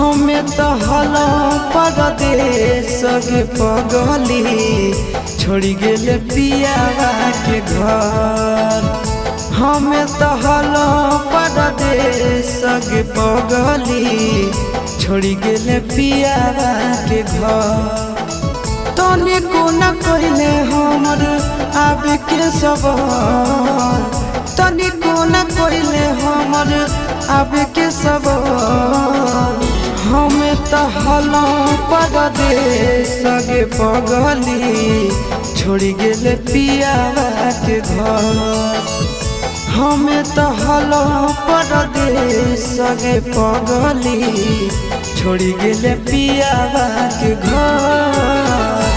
हमें तो हलो परदेश के पगली छोड़ी गेले पियावा के घर। हमें तो हलो परदेश के पगली छोड़ी गेले पियावा के घर। तनी को न कहले हमर आबे के सबर, तनी को न कहले हमर आबे के सबर। हमें तो हलो परदेश के पगली छोड़ी गेले पियावा के घर। हमें तो हलो परदेश के पगली छोड़ी गेले पियावा के घर।